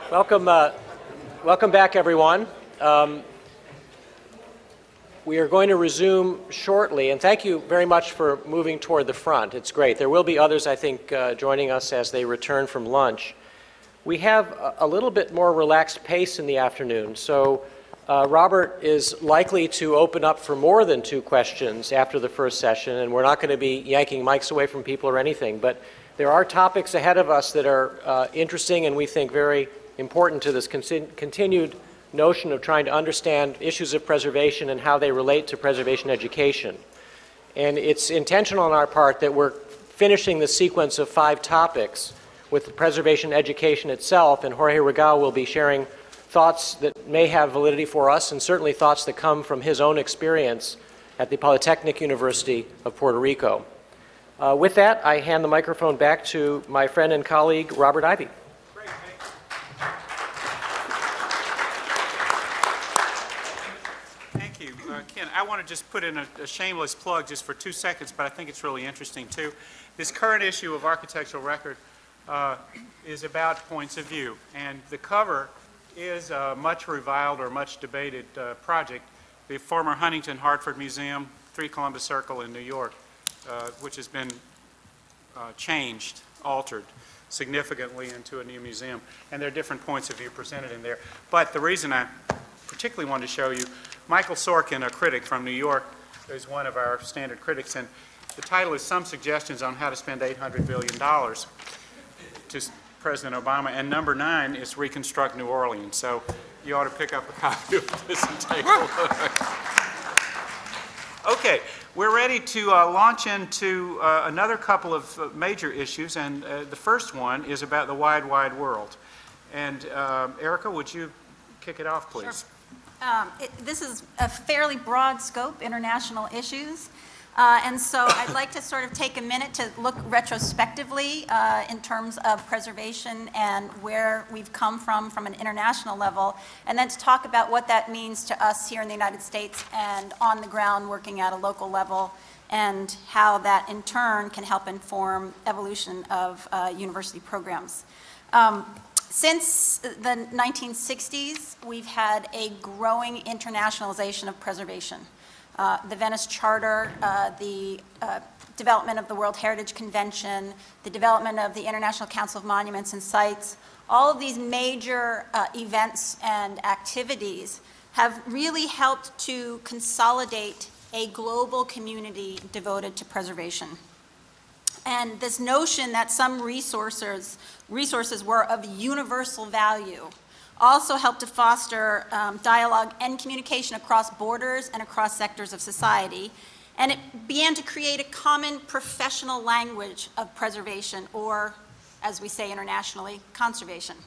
Welcome, welcome back, everyone. We are going to resume shortly, and thank you very much for moving toward the front. It's great. There will be others, I think, joining us as they return from lunch. We have a little bit more relaxed pace in the afternoon, so Robert is likely to open up for more than 2 questions after the first session, and we're not going to be yanking mics away from people or anything, but there are topics ahead of us that are interesting and we think very important to this continued notion of trying to understand issues of preservation and how they relate to preservation education. And it's intentional on our part that we're finishing the sequence of 5 topics with the preservation education itself, and Jorge Regal will be sharing thoughts that may have validity for us and certainly thoughts that come from his own experience at the Polytechnic University of Puerto Rico. With that, I hand the microphone back to my friend and colleague, Robert Ivy. Great, thank you. Ken, I want to just put in a shameless plug just for 2 seconds, but I think it's really interesting too. This current issue of Architectural Record is about points of view, and the cover is a much reviled or much debated project, the former Huntington Hartford Museum, 3 Columbus Circle in New York, which has been changed, altered significantly into a new museum. And there are different points of view presented in there. But the reason I particularly wanted to show you, Michael Sorkin, a critic from New York, is one of our standard critics, and the title is Some Suggestions on How to Spend $800 Billion to President Obama, and number 9 is Reconstruct New Orleans. So you ought to pick up a copy of this and take a look. Okay, we're ready to launch into another couple of major issues, and the first one is about the wide, wide world. And Erica, would you kick it off, please? Sure. This is a fairly broad scope, international issues. And so I'd like to sort of take a minute to look retrospectively in terms of preservation and where we've come from an international level, and then to talk about what that means to us here in the United States and on the ground working at a local level, and how that in turn can help inform evolution of university programs. Since the 1960s, we've had a growing internationalization of preservation. The Venice Charter, the development of the World Heritage Convention, the development of the International Council of Monuments and Sites, all of these major events and activities have really helped to consolidate a global community devoted to preservation. And this notion that some resources were of universal value also helped to foster dialogue and communication across borders and across sectors of society. And it began to create a common professional language of preservation, or, as we say internationally, conservation.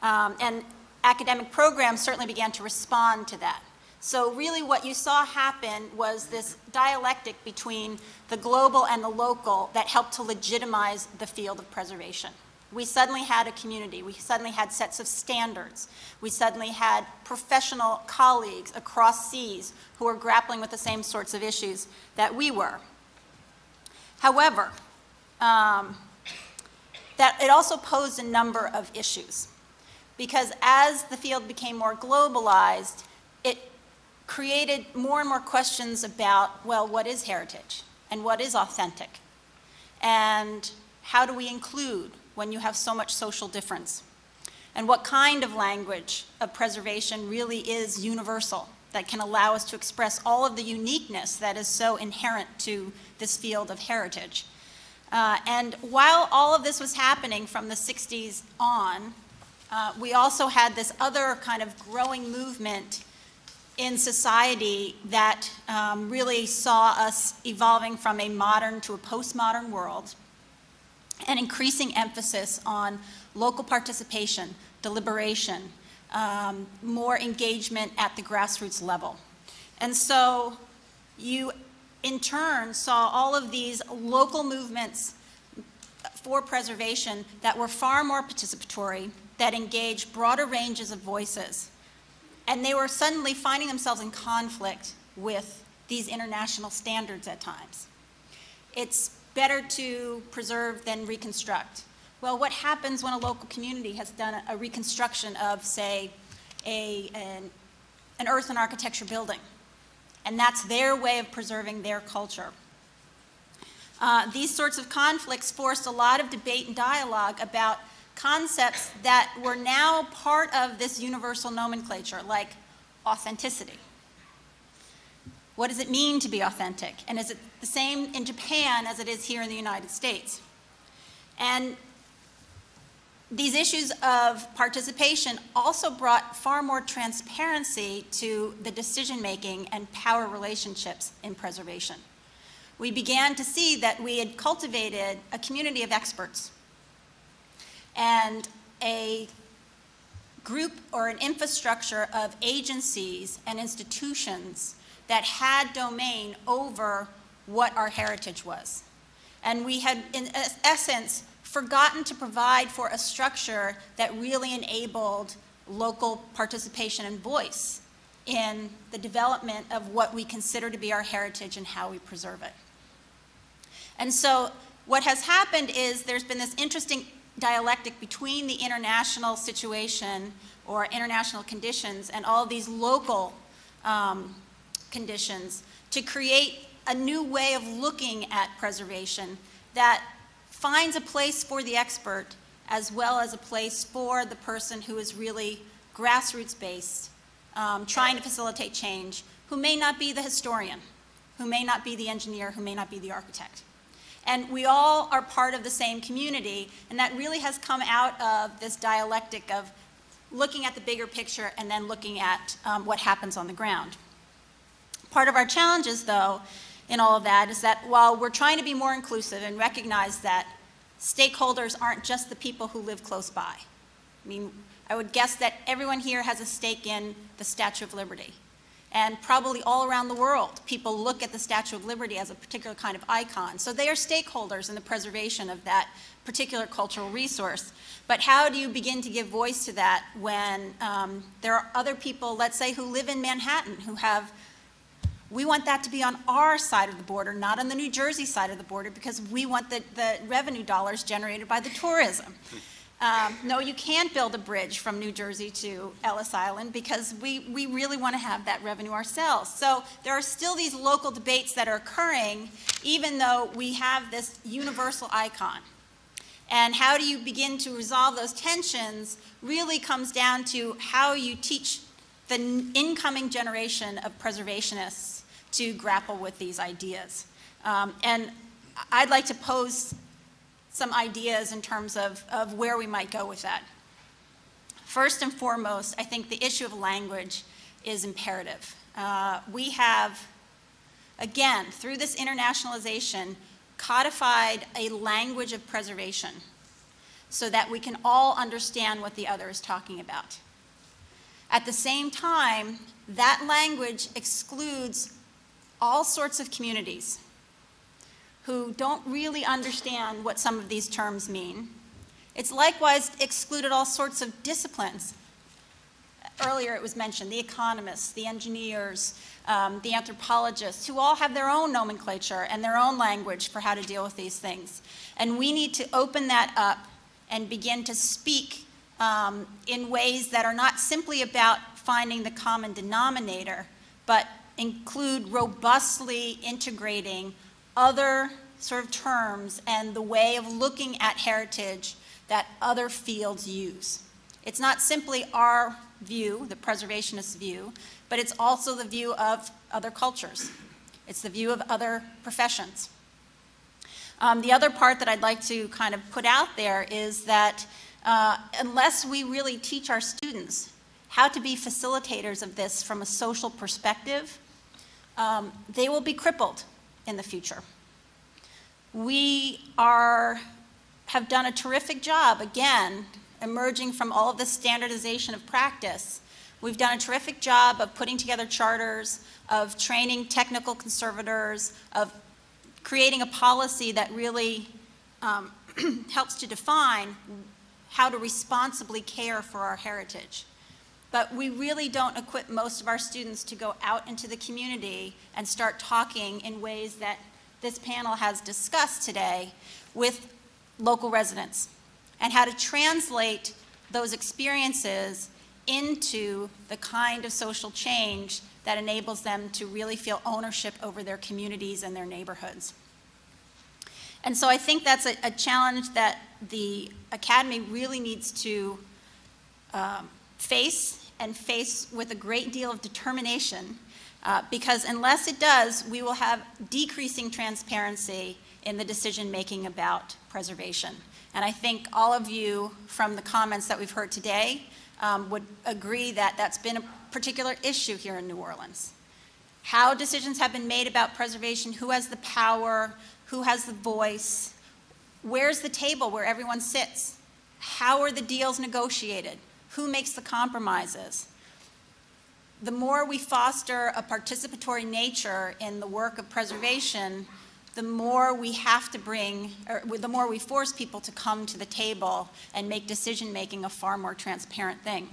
And academic programs certainly began to respond to that. So really what you saw happen was this dialectic between the global and the local that helped to legitimize the field of preservation. We suddenly had a community. We suddenly had sets of standards. We suddenly had professional colleagues across seas who were grappling with the same sorts of issues that we were. However, that it also posed a number of issues, because as the field became more globalized, it created more and more questions about, well, what is heritage and what is authentic? And how do we include when you have so much social difference? And what kind of language of preservation really is universal that can allow us to express all of the uniqueness that is so inherent to this field of heritage? And while all of this was happening from the 60s on, we also had this other kind of growing movement in society that really saw us evolving from a modern to a postmodern world, and increasing emphasis on local participation, deliberation, more engagement at the grassroots level. And so you, in turn, saw all of these local movements for preservation that were far more participatory, that engaged broader ranges of voices. And they were suddenly finding themselves in conflict with these international standards at times. It's better to preserve than reconstruct. Well, what happens when a local community has done a reconstruction of, say, an earth and architecture building, and that's their way of preserving their culture? These sorts of conflicts forced a lot of debate and dialogue about concepts that were now part of this universal nomenclature, like authenticity. What does it mean to be authentic? And is it the same in Japan as it is here in the United States? And these issues of participation also brought far more transparency to the decision-making and power relationships in preservation. We began to see that we had cultivated a community of experts and a group or an infrastructure of agencies and institutions that had domain over what our heritage was. And we had, in essence, forgotten to provide for a structure that really enabled local participation and voice in the development of what we consider to be our heritage and how we preserve it. And so what has happened is there's been this interesting dialectic between the international situation or international conditions and all of these local conditions to create a new way of looking at preservation that finds a place for the expert as well as a place for the person who is really grassroots-based, trying to facilitate change, who may not be the historian, who may not be the engineer, who may not be the architect. And we all are part of the same community, and that really has come out of this dialectic of looking at the bigger picture and then looking at what happens on the ground. Part of our challenges, though, in all of that is that while we're trying to be more inclusive and recognize that stakeholders aren't just the people who live close by. I mean, I would guess that everyone here has a stake in the Statue of Liberty. And probably all around the world, people look at the Statue of Liberty as a particular kind of icon. So they are stakeholders in the preservation of that particular cultural resource. But how do you begin to give voice to that when there are other people, let's say, who live in Manhattan, who have, we want that to be on our side of the border, not on the New Jersey side of the border, because we want the revenue dollars generated by the tourism. No, you can't build a bridge from New Jersey to Ellis Island because we really want to have that revenue ourselves. So there are still these local debates that are occurring even though we have this universal icon. And how do you begin to resolve those tensions really comes down to how you teach the incoming generation of preservationists to grapple with these ideas. And I'd like to pose some ideas in terms of where we might go with that. First and foremost, I think the issue of language is imperative. We have, again, through this internationalization, codified a language of preservation so that we can all understand what the other is talking about. At the same time, that language excludes all sorts of communities who don't really understand what some of these terms mean. It's likewise excluded all sorts of disciplines. Earlier it was mentioned, the economists, the engineers, the anthropologists, who all have their own nomenclature and their own language for how to deal with these things. And we need to open that up and begin to speak in ways that are not simply about finding the common denominator, but include robustly integrating other sort of terms and the way of looking at heritage that other fields use. It's not simply our view, the preservationist view, but it's also the view of other cultures. It's the view of other professions. The other part that I'd like to kind of put out there is that unless we really teach our students how to be facilitators of this from a social perspective, they will be crippled in the future. We have done a terrific job, again, emerging from all of the standardization of practice. We've done a terrific job of putting together charters, of training technical conservators, of creating a policy that really helps to define how to responsibly care for our heritage. But we really don't equip most of our students to go out into the community and start talking in ways that this panel has discussed today with local residents and how to translate those experiences into the kind of social change that enables them to really feel ownership over their communities and their neighborhoods. And so I think that's a challenge that the Academy really needs to face with a great deal of determination, because unless it does, we will have decreasing transparency in the decision-making about preservation. And I think all of you, from the comments that we've heard today, would agree that that's been a particular issue here in New Orleans. How decisions have been made about preservation, who has the power, who has the voice, where's the table where everyone sits, how are the deals negotiated, who makes the compromises. The more we foster a participatory nature in the work of preservation, the more we have to bring, or the more we force people to come to the table and make decision-making a far more transparent thing.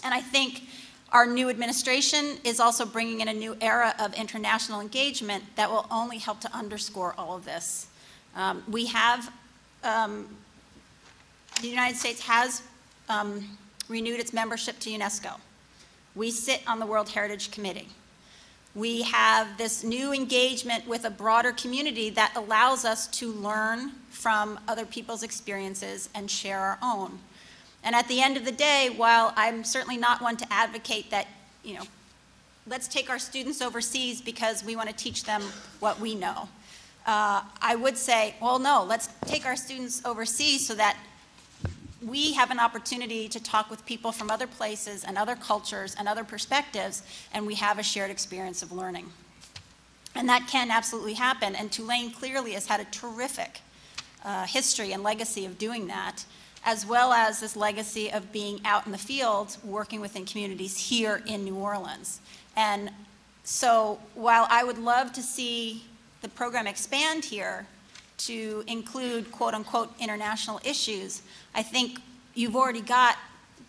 And I think our new administration is also bringing in a new era of international engagement that will only help to underscore all of this. We have, the United States has renewed its membership to UNESCO. We sit on the World Heritage Committee. We have this new engagement with a broader community that allows us to learn from other people's experiences and share our own. And at the end of the day, while I'm certainly not one to advocate that, let's take our students overseas because we want to teach them what we know, I would say, well, no, let's take our students overseas so that we have an opportunity to talk with people from other places and other cultures and other perspectives, and we have a shared experience of learning. And that can absolutely happen, and Tulane clearly has had a terrific history and legacy of doing that, as well as this legacy of being out in the field, working within communities here in New Orleans. And so while I would love to see the program expand here to include quote-unquote international issues, I think you've already got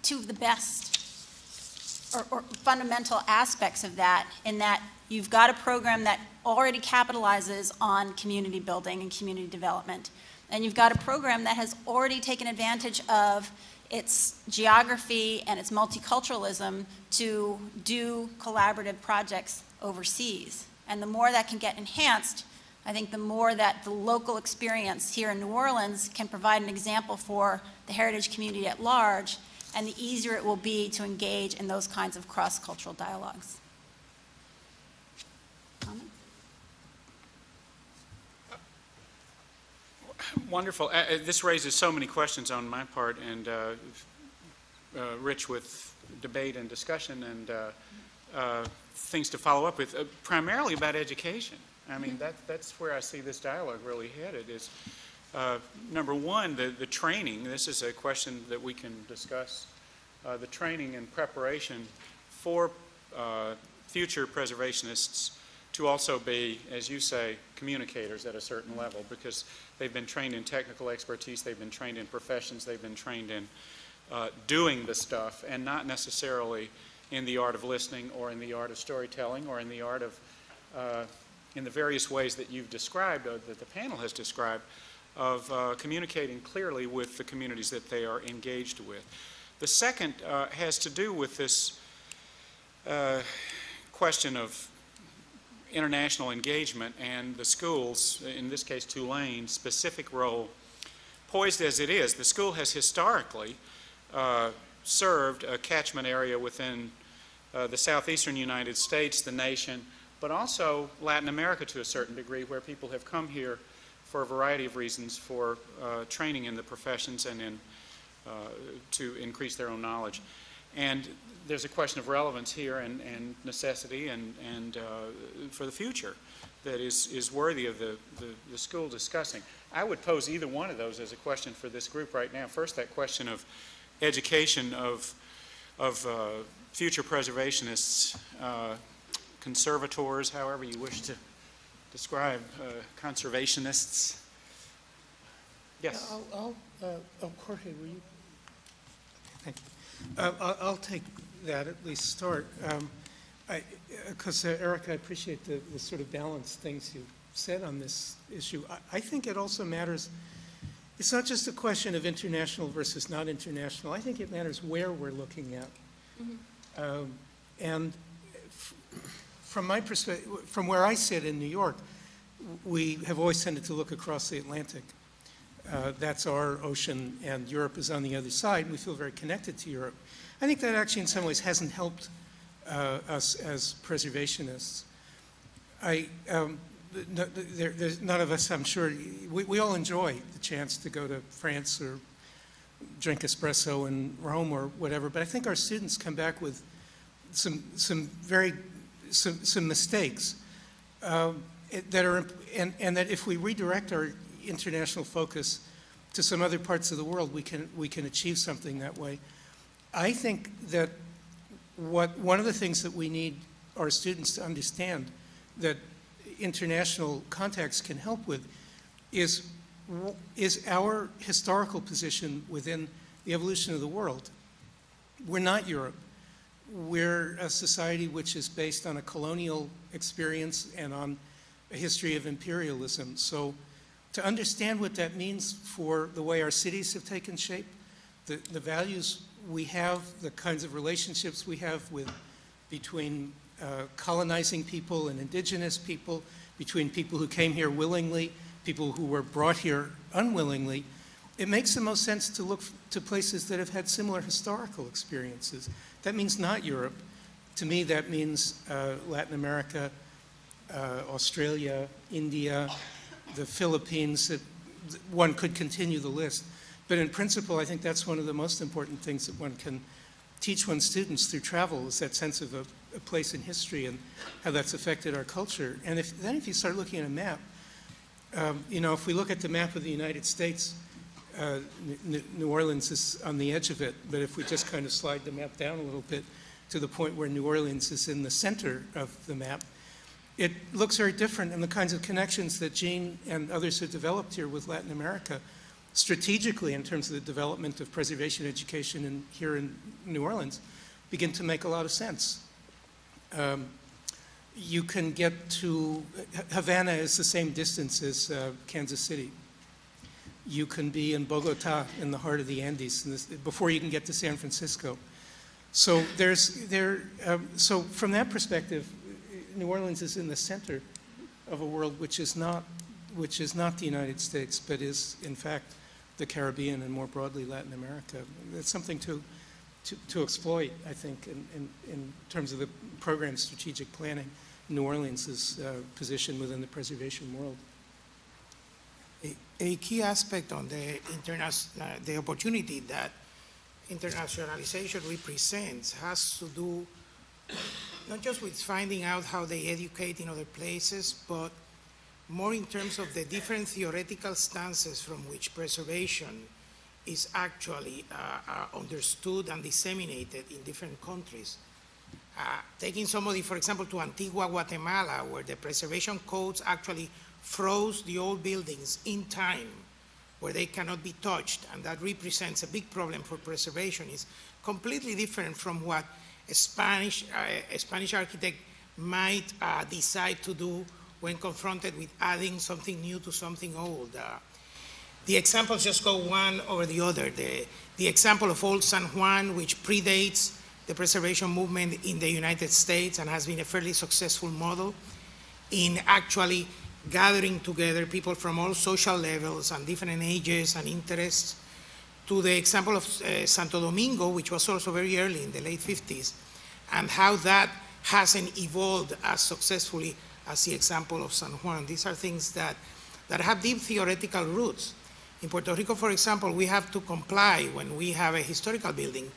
two of the best or fundamental aspects of that, in that you've got a program that already capitalizes on community building and community development. And you've got a program that has already taken advantage of its geography and its multiculturalism to do collaborative projects overseas. And the more that can get enhanced, I think the more that the local experience here in New Orleans can provide an example for the heritage community at large, and the easier it will be to engage in those kinds of cross-cultural dialogues. Comment? Wonderful. This raises so many questions on my part, and rich with debate and discussion and things to follow up with, primarily about education. I mean, that's where I see this dialogue really headed is, number one, the training. This is a question that we can discuss. The training and preparation for future preservationists to also be, as you say, communicators at a certain level, because they've been trained in technical expertise, they've been trained in professions, they've been trained in doing the stuff, and not necessarily in the art of listening or in the art of storytelling or in the art of in the various ways that you've described, that the panel has described, of communicating clearly with the communities that they are engaged with. The second has to do with this question of international engagement and the school's, in this case Tulane, specific role. Poised as it is, the school has historically served a catchment area within the southeastern United States, the nation, but also Latin America to a certain degree, where people have come here for a variety of reasons, for training in the professions and in to increase their own knowledge. And there's a question of relevance here and necessity and for the future that is worthy of the school discussing. I would pose either one of those as a question for this group right now. First, that question of education of future preservationists, conservators, however you wish to describe conservationists. Yes. Jorge, will you? Thank you. I'll take that, at least start. Because, Eric, I appreciate the sort of balanced things you said on this issue. I think it also matters, It's not just a question of international versus not international. I think it matters where we're looking at. And from my perspective, from where I sit in New York, we have always tended to look across the Atlantic. That's our ocean, and Europe is on the other side. We feel very connected to Europe. I think that actually in some ways hasn't helped us as preservationists. There's none of us, I'm sure, we all enjoy the chance to go to France or drink espresso in Rome or whatever, but I think our students come back with some mistakes that are, and that if we redirect our international focus to some other parts of the world, we can achieve something that way. I think that one of the things that we need our students to understand that international contacts can help with is our historical position within the evolution of the world. We're not Europe. We're a society which is based on a colonial experience and on a history of imperialism. So to understand what that means for the way our cities have taken shape, the values we have, the kinds of relationships we have between colonizing people and indigenous people, between people who came here willingly, people who were brought here unwillingly, it makes the most sense to look to places that have had similar historical experiences. That means not Europe. To me, that means Latin America, Australia, India, the Philippines. One could continue the list. But in principle, I think that's one of the most important things that one can teach one's students through travel, is that sense of a place in history and how that's affected our culture. And then if you start looking at a map, if we look at the map of the United States, New Orleans is on the edge of it, but if we just kind of slide the map down a little bit to the point where New Orleans is in the center of the map, it looks very different, and the kinds of connections that Jean and others have developed here with Latin America strategically in terms of the development of preservation education here in New Orleans begin to make a lot of sense. You can get to, Havana is the same distance as Kansas City. You can be in Bogota in the heart of the Andes before you can get to San Francisco. So so from that perspective, New Orleans is in the center of a world which is not the United States, but is in fact the Caribbean and more broadly Latin America. It's something to exploit, I think, in terms of the program's strategic planning, New Orleans' position within the preservation world. A key aspect on the opportunity that internationalization represents has to do not just with finding out how they educate in other places, but more in terms of the different theoretical stances from which preservation is actually understood and disseminated in different countries. Taking somebody, for example, to Antigua, Guatemala, where the preservation codes actually froze the old buildings in time, where they cannot be touched, and that represents a big problem for preservation, is completely different from what a Spanish architect might decide to do when confronted with adding something new to something old. The examples just go one over the other. The example of Old San Juan, which predates the preservation movement in the United States and has been a fairly successful model in actually gathering together people from all social levels and different ages and interests, to the example of Santo Domingo, which was also very early in the late 50s, and how that hasn't evolved as successfully as the example of San Juan. These are things that have deep theoretical roots. In Puerto Rico, for example, we have to comply when we have a historical building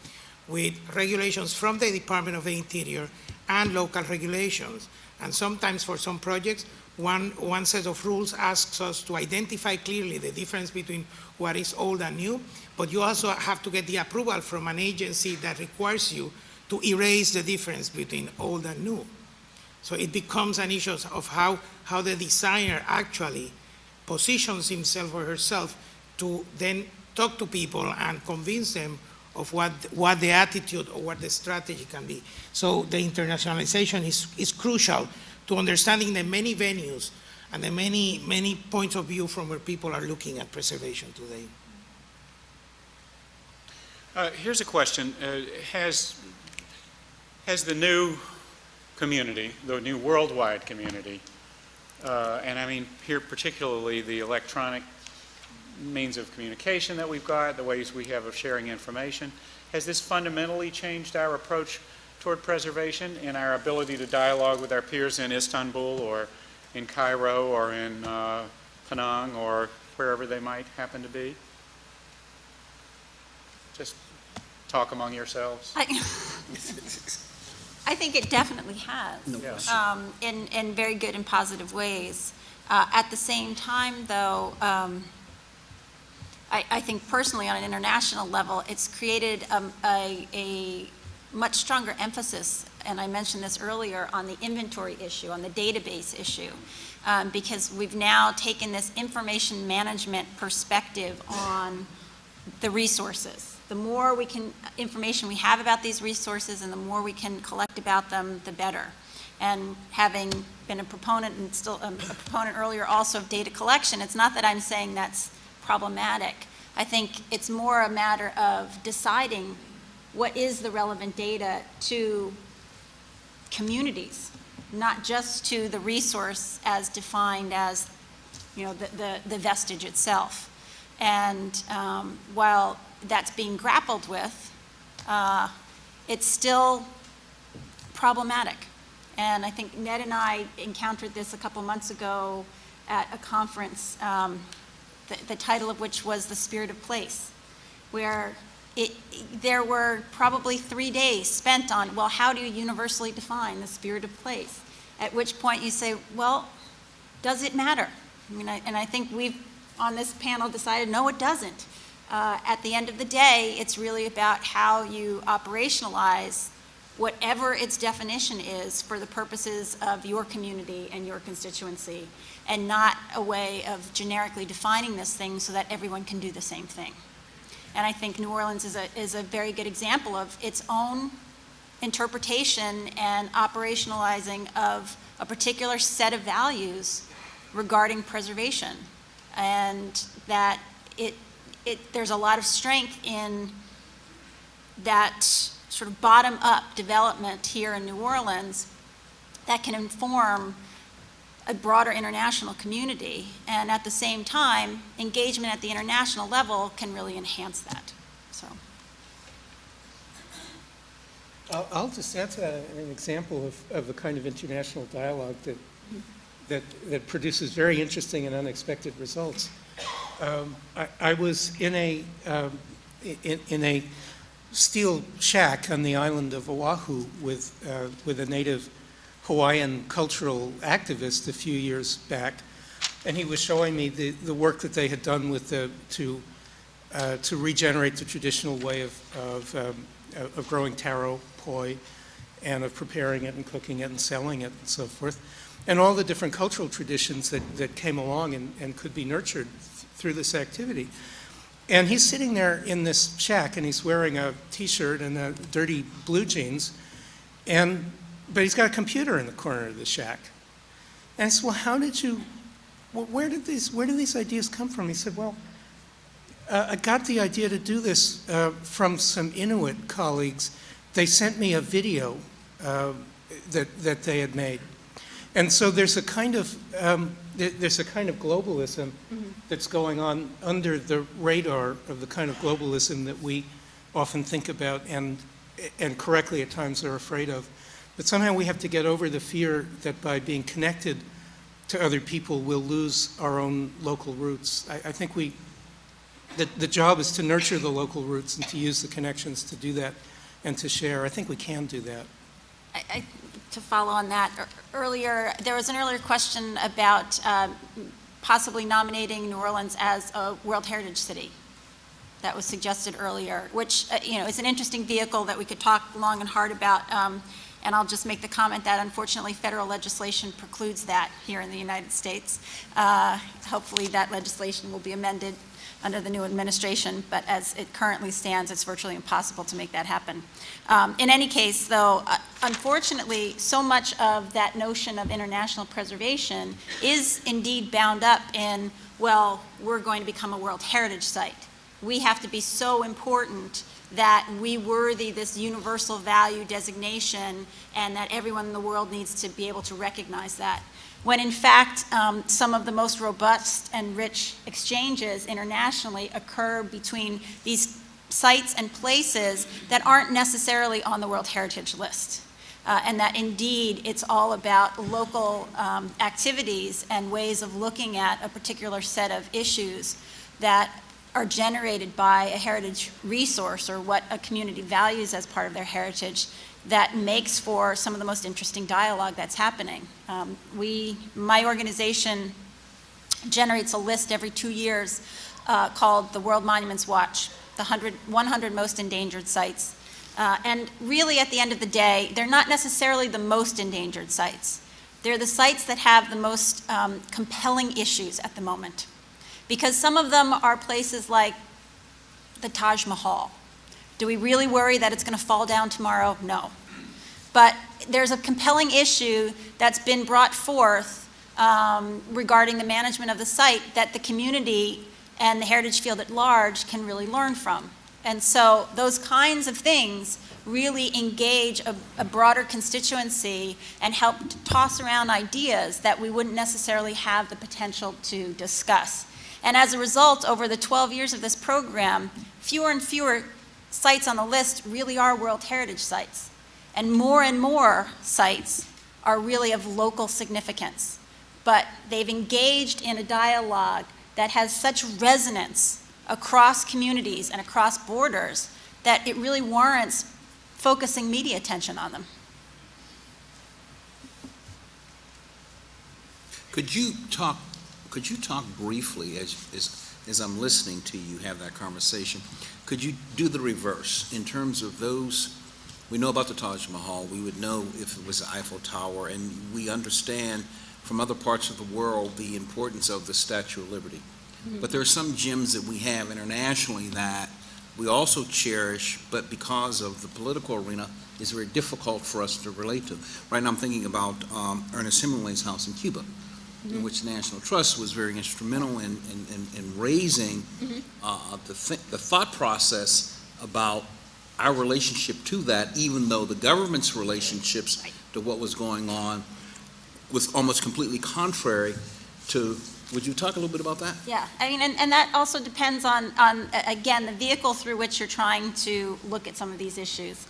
with regulations from the Department of the Interior and local regulations. And sometimes for some projects, one set of rules asks us to identify clearly the difference between what is old and new, but you also have to get the approval from an agency that requires you to erase the difference between old and new. So it becomes an issue of how the designer actually positions himself or herself to then talk to people and convince them of what the attitude or what the strategy can be. So the internationalization is crucial to understanding the many venues and the many points of view from where people are looking at preservation today. Here's a question. Has the new community, the new worldwide community, and I mean here particularly the electronic means of communication that we've got, the ways we have of sharing information, has this fundamentally changed our approach toward preservation and our ability to dialogue with our peers in Istanbul or in Cairo or in Penang or wherever they might happen to be? Just talk among yourselves. I think it definitely has, in very good and positive ways. At the same time, though, I think personally on an international level, it's created a much stronger emphasis, and I mentioned this earlier, on the inventory issue, on the database issue, because we've now taken this information management perspective on the resources. The more information we have about these resources and the more we can collect about them, the better. And having been a proponent and still a proponent earlier also of data collection, it's not that I'm saying that's problematic. I think it's more a matter of deciding what is the relevant data to communities, not just to the resource as defined as, the vestige itself. And while that's being grappled with, it's still problematic. And I think Ned and I encountered this a couple months ago at a conference, the title of which was The Spirit of Place, where there were probably 3 days spent on, well, how do you universally define the spirit of place? At which point you say, well, does it matter? I think we've, on this panel, decided, no, it doesn't. At the end of the day, it's really about how you operationalize whatever its definition is for the purposes of your community and your constituency, and not a way of generically defining this thing so that everyone can do the same thing. And I think New Orleans is a very good example of its own interpretation and operationalizing of a particular set of values regarding preservation, and that there's a lot of strength in that sort of bottom-up development here in New Orleans that can inform a broader international community, and at the same time, engagement at the international level can really enhance that. So, I'll just add to that an example of the kind of international dialogue that produces very interesting and unexpected results. I was in a steel shack on the island of Oahu with a native Hawaiian cultural activist a few years back, and he was showing me the work that they had done to regenerate the traditional way of growing taro poi and of preparing it and cooking it and selling it and so forth, and all the different cultural traditions that came along and could be nurtured through this activity. And he's sitting there in this shack, and he's wearing a T-shirt and dirty blue jeans, but he's got a computer in the corner of the shack. And I said, well, where did these ideas come from? He said, well, I got the idea to do this from some Inuit colleagues. They sent me a video that they had made. And so there's a kind of globalism that's going on under the radar of the kind of globalism that we often think about and correctly at times are afraid of. But somehow we have to get over the fear that by being connected to other people, we'll lose our own local roots. I think the job is to nurture the local roots and to use the connections to do that and to share. I think we can do that. To follow on that, earlier, there was an earlier question about possibly nominating New Orleans as a World Heritage City. That was suggested earlier, which, is an interesting vehicle that we could talk long and hard about. And I'll just make the comment that unfortunately federal legislation precludes that here in the United States. Hopefully that legislation will be amended under the new administration, but as it currently stands, it's virtually impossible to make that happen. In any case, though, unfortunately, so much of that notion of international preservation is indeed bound up in, well, we're going to become a World Heritage Site. We have to be so important that we worthy this universal value designation and that everyone in the world needs to be able to recognize that. When in fact, some of the most robust and rich exchanges internationally occur between these sites and places that aren't necessarily on the World Heritage List. And that indeed it's all about local activities and ways of looking at a particular set of issues that are generated by a heritage resource or what a community values as part of their heritage that makes for some of the most interesting dialogue that's happening. My organization generates a list every 2 years called the World Monuments Watch, the 100 most endangered sites. And really, at the end of the day, they're not necessarily the most endangered sites. They're the sites that have the most compelling issues at the moment. Because some of them are places like the Taj Mahal. Do we really worry that it's going to fall down tomorrow? No. But there's a compelling issue that's been brought forth regarding the management of the site that the community and the heritage field at large can really learn from. And so those kinds of things really engage a broader constituency and help toss around ideas that we wouldn't necessarily have the potential to discuss. And as a result, over the 12 years of this program, fewer and fewer sites on the list really are World Heritage sites. And more sites are really of local significance. But they've engaged in a dialogue that has such resonance across communities and across borders that it really warrants focusing media attention on them. Could you talk briefly as I'm listening to you have that conversation, could you do the reverse in terms of those, we know about the Taj Mahal, we would know if it was the Eiffel Tower, and we understand from other parts of the world the importance of the Statue of Liberty. But there are some gems that we have internationally that we also cherish, but because of the political arena, is very difficult for us to relate to. Right now I'm thinking about Ernest Hemingway's house in Cuba, in which the National Trust was very instrumental in raising the thought process about our relationship to that, even though the government's relationships to what was going on was almost completely contrary to. Would you talk a little bit about that? Yeah, I mean, and that also depends on, again, the vehicle through which you're trying to look at some of these issues.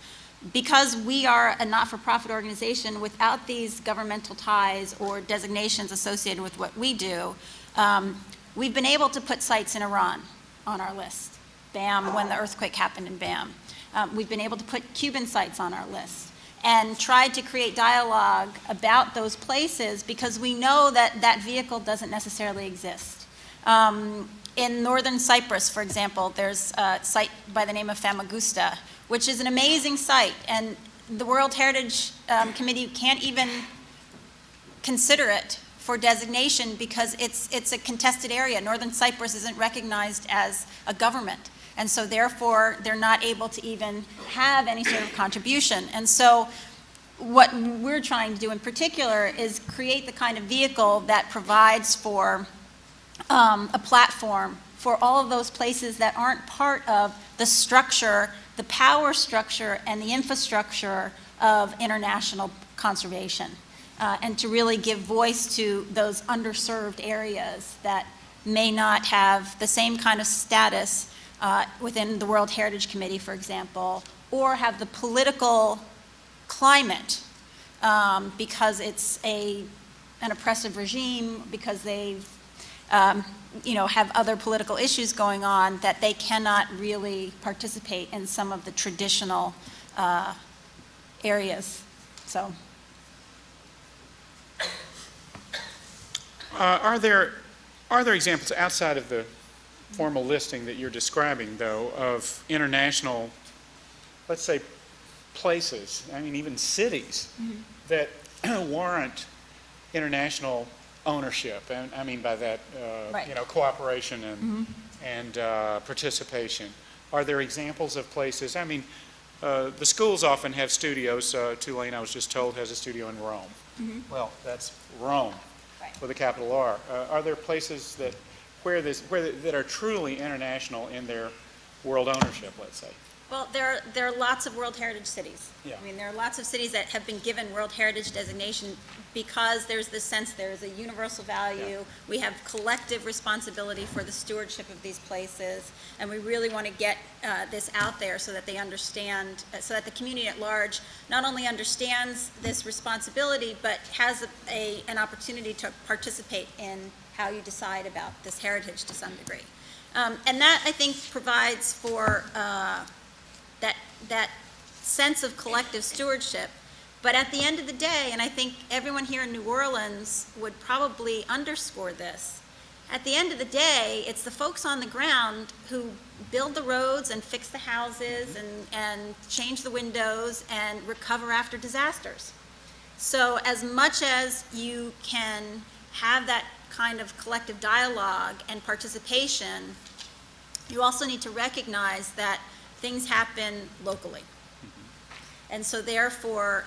Because we are a not-for-profit organization without these governmental ties or designations associated with what we do, we've been able to put sites in Iran on our list. BAM, when the earthquake happened in BAM. We've been able to put Cuban sites on our list and tried to create dialogue about those places because we know that that vehicle doesn't necessarily exist. In northern Cyprus, for example, there's a site by the name of Famagusta, which is an amazing site, and the World Heritage Committee can't even consider it for designation because it's a contested area. Northern Cyprus isn't recognized as a government. And so therefore, they're not able to even have any sort of contribution. And so what we're trying to do in particular is create the kind of vehicle that provides for a platform for all of those places that aren't part of the structure, the power structure, and the infrastructure of international conservation. And to really give voice to those underserved areas that may not have the same kind of status within the World Heritage Committee, for example, or have the political climate because it's an oppressive regime, because they have other political issues going on that they cannot really participate in some of the traditional areas. So, Are there examples outside of the formal listing that you're describing, though, of international, let's say, places, I mean, even cities, that warrant international ownership? And I mean by that, Right. cooperation and participation. Are there examples of places? I mean, the schools often have studios. Tulane, I was just told, has a studio in Rome. Well, that's Rome, Right. with a capital R. Are there places that are truly international in their world ownership, let's say? Well, there are lots of World Heritage cities. Yeah. I mean, there are lots of cities that have been given World Heritage designation because there's this sense there is a universal value. Yeah. We have collective responsibility for the stewardship of these places, and we really want to get this out there so that they understand, so that the community at large not only understands this responsibility, but has an opportunity to participate in how you decide about this heritage to some degree. And that, I think, provides for that sense of collective stewardship. But at the end of the day, and I think everyone here in New Orleans would probably underscore this, at the end of the day, it's the folks on the ground who build the roads and fix the houses and change the windows and recover after disasters. So as much as you can have that kind of collective dialogue and participation, you also need to recognize that things happen locally. And so therefore,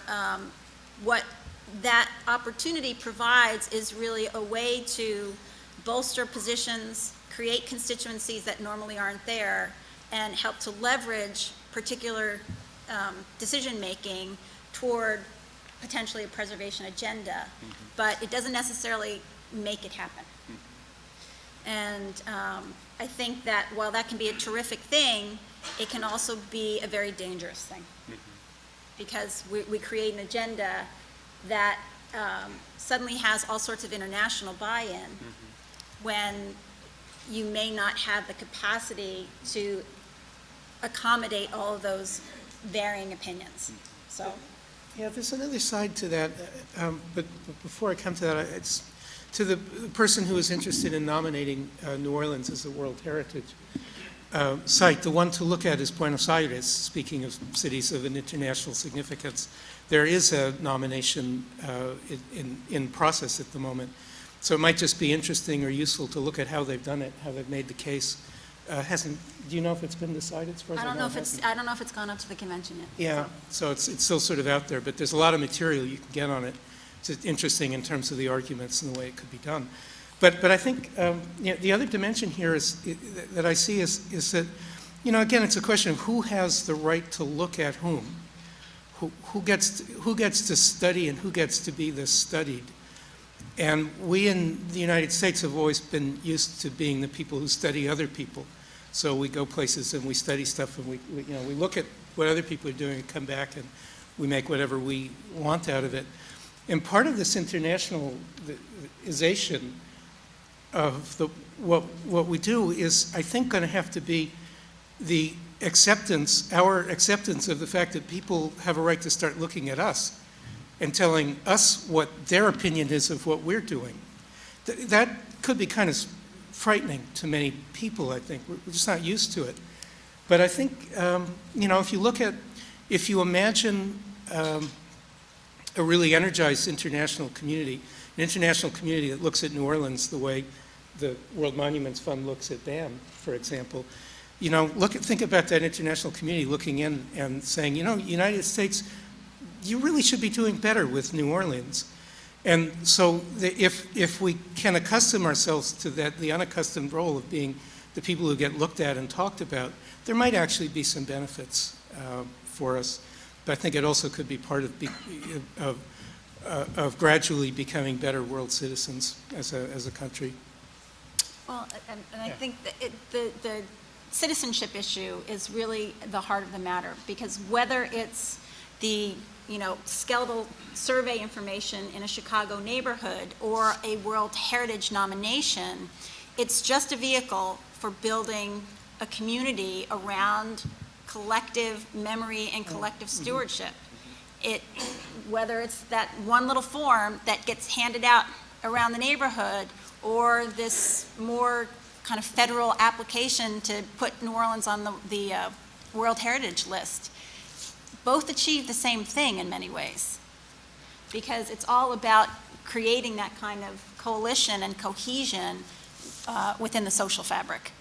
what that opportunity provides is really a way to bolster positions, create constituencies that normally aren't there, and help to leverage particular decision-making toward potentially a preservation agenda. But it doesn't necessarily make it happen. And I think that while that can be a terrific thing, it can also be a very dangerous thing. Because we create an agenda that suddenly has all sorts of international buy-in when you may not have the capacity to accommodate all of those varying opinions. So, Yeah, there's another side to that, but before I come to that, it's to the person who is interested in nominating New Orleans as a World Heritage site. The one to look at is Buenos Aires, speaking of cities of an international significance. There is a nomination in process at the moment. So it might just be interesting or useful to look at how they've done it, how they've made the case. Do you know if it's been decided as far as I don't know if it's gone up to the convention yet. Yeah, so it's still sort of out there, but there's a lot of material you can get on it. It's interesting in terms of the arguments and the way it could be done. But I think the other dimension here that I see is that, again, it's a question of who has the right to look at whom, who gets to study and who gets to be the studied. And we in the United States have always been used to being the people who study other people. So we go places and we study stuff and we look at what other people are doing and come back and we make whatever we want out of it. And part of this internationalization of what we do is, I think, going to have to be the our acceptance of the fact that people have a right to start looking at us and telling us what their opinion is of what we're doing. That could be kind of frightening to many people, I think. We're just not used to it. But I think, if you imagine a really energized international community, an international community that looks at New Orleans the way the World Monuments Fund looks at BAM, for example, think about that international community looking in and saying, United States, you really should be doing better with New Orleans. And so if we can accustom ourselves to the unaccustomed role of being the people who get looked at and talked about, there might actually be some benefits for us. But I think it also could be part of gradually becoming better world citizens as a country. Well, and I think that the citizenship issue is really the heart of the matter, because whether it's the skeletal survey information in a Chicago neighborhood or a World Heritage nomination, it's just a vehicle for building a community around collective memory and collective stewardship. Whether it's that one little form that gets handed out around the neighborhood or this more kind of federal application to put New Orleans on the World Heritage list, both achieve the same thing in many ways, because it's all about creating that kind of coalition and cohesion within the social fabric.